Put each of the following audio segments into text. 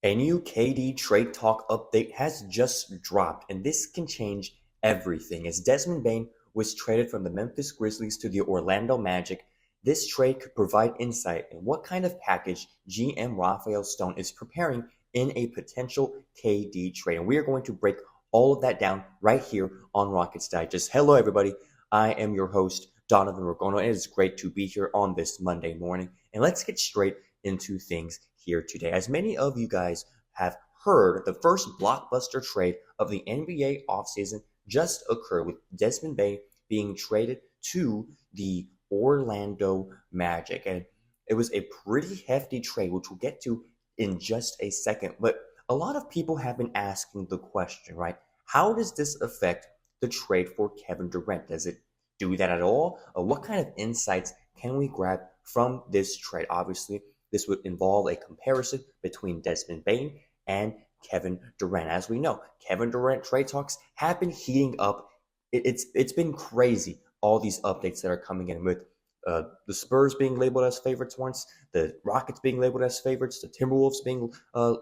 A new KD trade talk update has just dropped, and this can change everything. As Desmond Bane was traded from the Memphis Grizzlies to the Orlando Magic, this trade could provide insight in what kind of package GM Rafael Stone is preparing in a potential KD trade. And we are going to break all of that down right here on Rockets Digest. Hello, everybody. I am your host, Donovan Ragono. It is great to be here on this Monday morning. And let's get straight into things here today. As many of you guys have heard, the first blockbuster trade of the NBA offseason just occurred with Desmond Bane being traded to the Orlando Magic. And it was a pretty hefty trade, which we'll get to in just a second. But a lot of people have been asking the question, right? How does this affect the trade for Kevin Durant? Does it do that at all? What kind of insights can we grab from this trade? Obviously, this would involve a comparison between Desmond Bane and Kevin Durant. As we know, Kevin Durant trade talks have been heating up. It's been crazy, all these updates that are coming in with the Spurs being labeled as favorites once, the Rockets being labeled as favorites, the Timberwolves being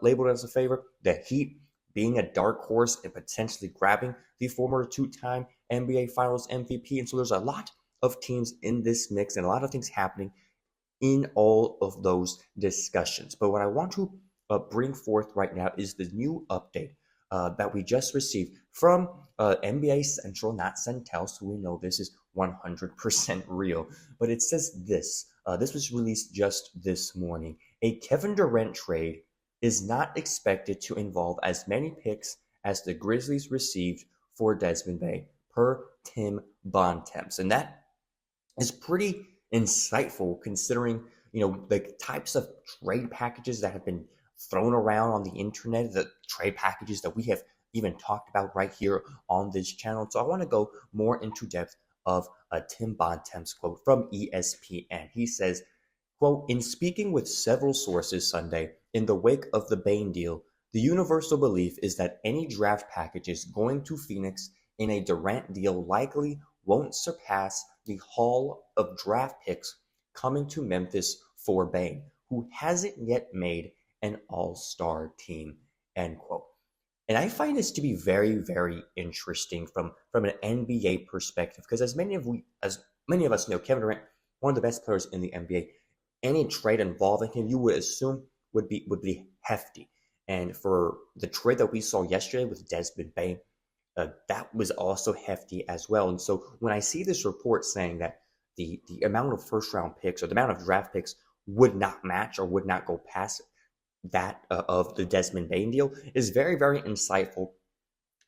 labeled as a favorite, the Heat being a dark horse and potentially grabbing the former two-time NBA Finals MVP. And so there's a lot of teams in this mix and a lot of things happening in all of those discussions. But what I want to bring forth right now is the new update that we just received from NBA Central, not Centel, so we know this is 100% real. But it says this. This was released just this morning. A Kevin Durant trade is not expected to involve as many picks as the Grizzlies received for Desmond Bane, per Tim Bontemps. And that is pretty insightful considering, the types of trade packages that have been thrown around on the internet, the trade packages that we have even talked about right here on this channel. So I want to go more into depth of a Tim Bontemps quote from ESPN. He says, quote, "In speaking with several sources Sunday in the wake of the Bane deal, the universal belief is that any draft packages going to Phoenix in a Durant deal likely won't surpass the haul of draft picks coming to Memphis for Bane, who hasn't yet made an all-star team," end quote. And I find this to be very, very interesting from an NBA perspective, because as many of us know, Kevin Durant, one of the best players in the NBA. Any trade involving him, you would assume would be hefty. And for the trade that we saw yesterday with Desmond Bane, that was also hefty as well. And so when I see this report saying that the amount of first round picks or the amount of draft picks would not match or would not go past that of the Desmond Bane deal, is very, very insightful.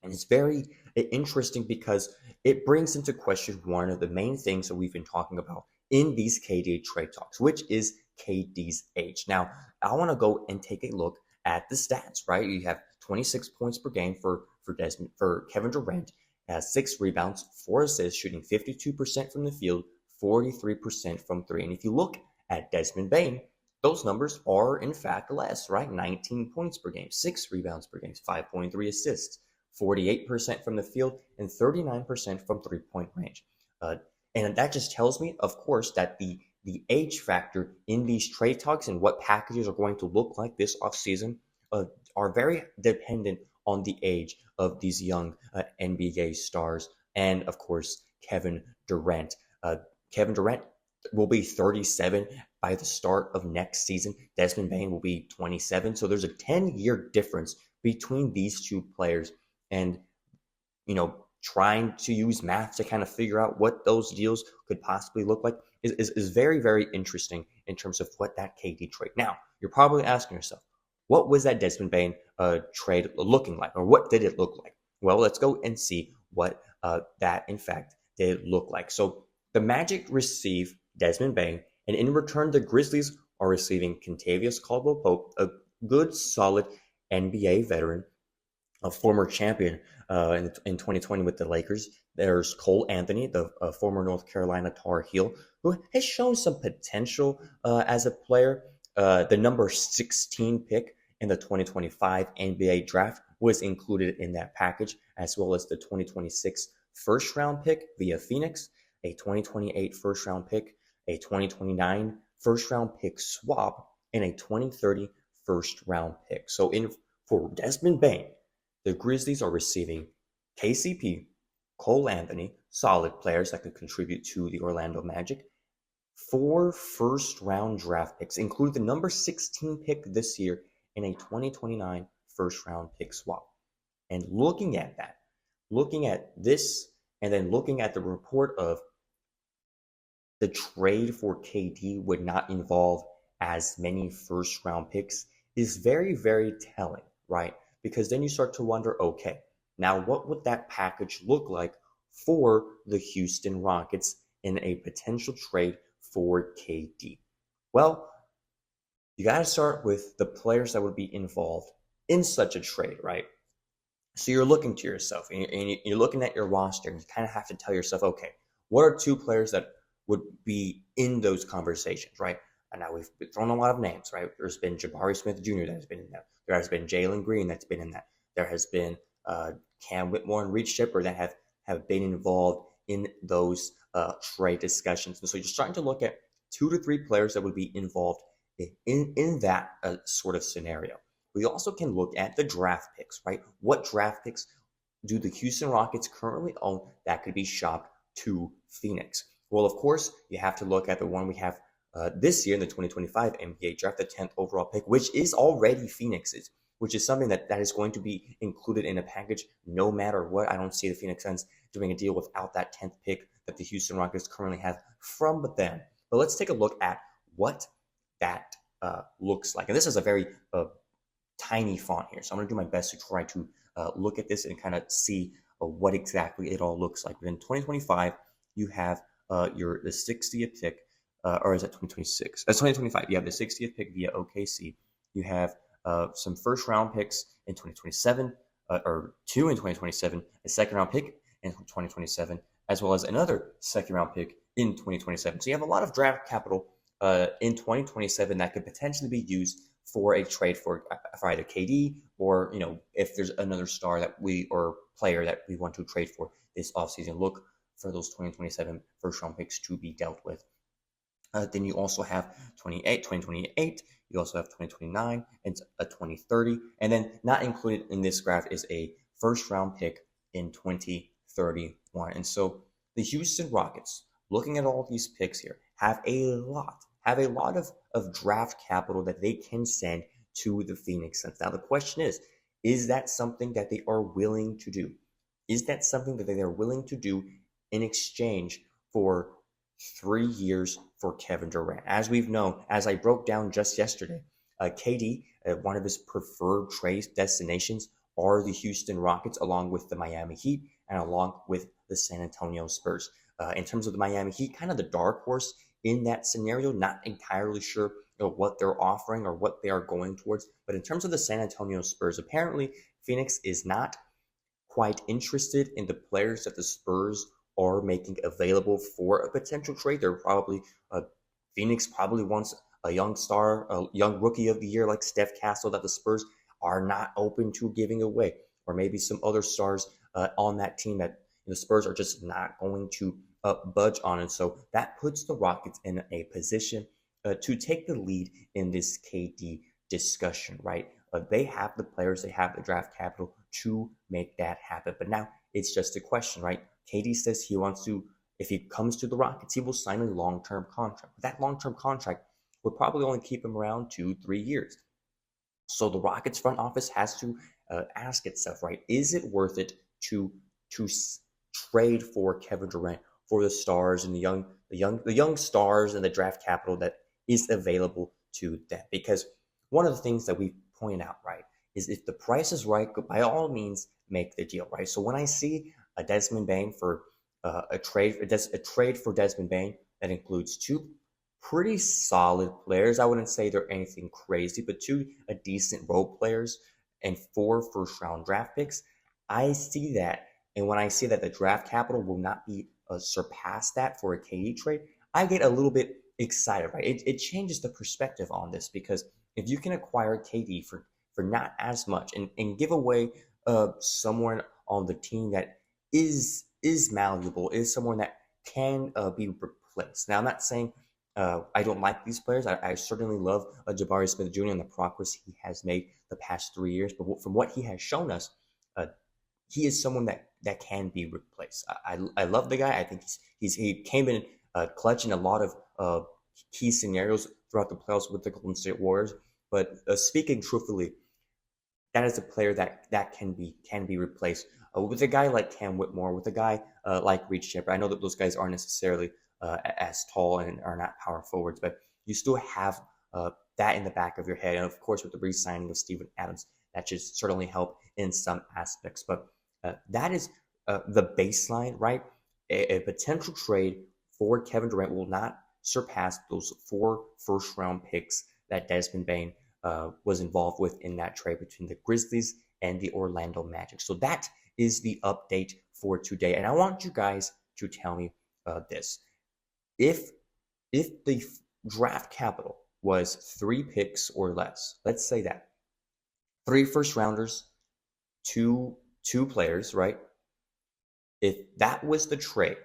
And it's very interesting because it brings into question one of the main things that we've been talking about in these KD trade talks, which is KD's age. Now, I want to go and take a look at the stats, right? You have 26 points per game for Kevin Durant, has 6 rebounds, 4 assists, shooting 52% from the field, 43% from three. And if you look at Desmond Bane, those numbers are in fact less, right? 19 points per game, 6 rebounds per game, 5.3 assists, 48% from the field, and 39% from three-point range. And that just tells me, of course, that the age factor in these trade talks and what packages are going to look like this offseason are very dependent on the age of these young NBA stars. And, of course, Kevin Durant. Kevin Durant will be 37 by the start of next season. Desmond Bane will be 27. So there's a 10-year difference between these two players. And, trying to use math to kind of figure out what those deals could possibly look like is very, very interesting in terms of what that KD trade. Now, you're probably asking yourself, what was that Desmond Bane trade looking like, or what did it look like? Well, let's go and see what that, in fact, did look like. So the Magic receive Desmond Bane, and in return, the Grizzlies are receiving Kentavious Caldwell-Pope, a good, solid NBA veteran, a former champion in 2020 with the Lakers. There's Cole Anthony, the former North Carolina Tar Heel, who has shown some potential as a player. The number 16 pick in the 2025 NBA draft was included in that package, as well as the 2026 first round pick via Phoenix, a 2028 first round pick, a 2029 first round pick swap, and a 2030 first round picks. So for Desmond Bane, the Grizzlies are receiving KCP, Cole Anthony, solid players that could contribute to the Orlando Magic, 4 first round draft picks, including the number 16 pick this year in a 2029 first round pick swap. And looking at that, looking at this, and then looking at the report of the trade for KD would not involve as many first round picks is very, very telling, right? Because then you start to wonder, okay, now what would that package look like for the Houston Rockets in a potential trade for KD? Well, you got to start with the players that would be involved in such a trade, right? So you're looking to yourself and you're looking at your roster and you kind of have to tell yourself, okay, what are 2 players that would be in those conversations, right? And now we've thrown a lot of names, right? There's been Jabari Smith Jr. that has been in that. There has been Jalen Green that's been in that. There has been Cam Whitmore and Reed Shepard that have been involved in those trade discussions. And so you're starting to look at 2 to 3 players that would be involved in that sort of scenario. We also can look at the draft picks, right? What draft picks do the Houston Rockets currently own that could be shopped to Phoenix? Well, of course, you have to look at the one we have this year in the 2025 NBA draft, the 10th overall pick, which is already Phoenix's, which is something that is going to be included in a package no matter what. I don't see the Phoenix Suns doing a deal without that 10th pick that the Houston Rockets currently have from them. But let's take a look at what that looks like. And this is a very tiny font here. So I'm going to do my best to try to look at this and kind of see what exactly it all looks like. But in 2025, you have the 60th pick, or is that 2026? That's 2025. You have the 60th pick via OKC. You have some first round picks in 2027, or 2 in 2027, a second round pick in 2027, as well as another second round pick in 2027. So you have a lot of draft capital in 2027 that could potentially be used for a trade for either KD or, if there's another star that or player that we want to trade for this offseason, look for those 2027 first round picks to be dealt with. Then you also have 2028, you also have 2029 and a 2030. And then not included in this graph is a first round pick in 2031. And so the Houston Rockets, looking at all these picks here, have a lot of draft capital that they can send to the Phoenix Suns. Now, the question is that something that they are willing to do? Is that something that they are willing to do in exchange for 3 years for Kevin Durant? As we've known, as I broke down just yesterday, KD, one of his preferred trade destinations are the Houston Rockets, along with the Miami Heat and along with the San Antonio Spurs. In terms of the Miami Heat, kind of the dark horse in that scenario, not entirely sure what they're offering or what they are going towards. But in terms of the San Antonio Spurs, apparently Phoenix is not quite interested in the players that the Spurs are making available for a potential trade. They're probably Phoenix probably wants a young star, a young rookie of the year like Steph Castle that the Spurs are not open to giving away, or maybe some other stars on that team that the Spurs are just not going to budge on. And so that puts the Rockets in a position to take the lead in this KD discussion, right? They have the players, they have the draft capital to make that happen. But now it's just a question, right? KD says he wants to, if he comes to the Rockets, he will sign a long-term contract. But that long-term contract would probably only keep him around 2-3 years. So the Rockets front office has to ask itself, right? Is it worth it to trade for Kevin Durant, for the stars and the young stars and the draft capital that is available to them? Because one of the things that we point out, right, is if the price is right, by all means make the deal, right? So when I see a Desmond Bane for a trade for Desmond Bane that includes 2 pretty solid players, I wouldn't say they're anything crazy, but 2 decent role players and 4 first round draft picks, I see that. And when I see that the draft capital will not be surpass that for a KD trade, I get a little bit excited, right? It changes the perspective on this, because if you can acquire KD for not as much and give away someone on the team that is malleable, is someone that can be replaced. Now, I'm not saying I don't like these players. I certainly love Jabari Smith Jr. and the progress he has made the past 3 years. But from what he has shown us, uh, he is someone that can be replaced. I love the guy. I think he came in clutch in a lot of key scenarios throughout the playoffs with the Golden State Warriors. But speaking truthfully, that is a player that can be replaced with a guy like Cam Whitmore, with a guy like Reed Shepard. I know that those guys aren't necessarily as tall and are not power forwards, but you still have that in the back of your head. And of course, with the re-signing of Steven Adams, that should certainly help in some aspects. But that is the baseline, right? A potential trade for Kevin Durant will not surpass those 4 first-round picks that Desmond Bane was involved with in that trade between the Grizzlies and the Orlando Magic. So that is the update for today. And I want you guys to tell me this. If the draft capital was 3 picks or less, let's say that 3 first rounders, two players, right? If that was the trade,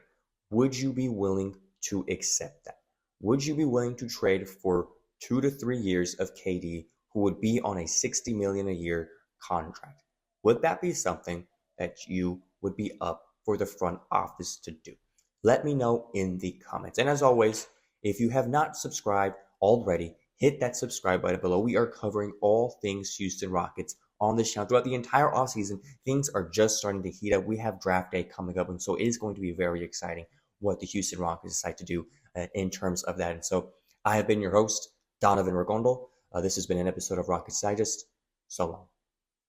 would you be willing to accept that? Would you be willing to trade for 2 to 3 years of KD, who would be on a $60 million a year contract? Would that be something that you would be up for the front office to do? Let me know in the comments. And as always, if you have not subscribed already, hit that subscribe button below. We are covering all things Houston Rockets on this channel throughout the entire offseason. Things are just starting to heat up. We have draft day coming up, and so it is going to be very exciting what the Houston Rockets decide to do in terms of that. And so I have been your host, Donovan Regondo. This has been an episode of Rockets Digest. So long.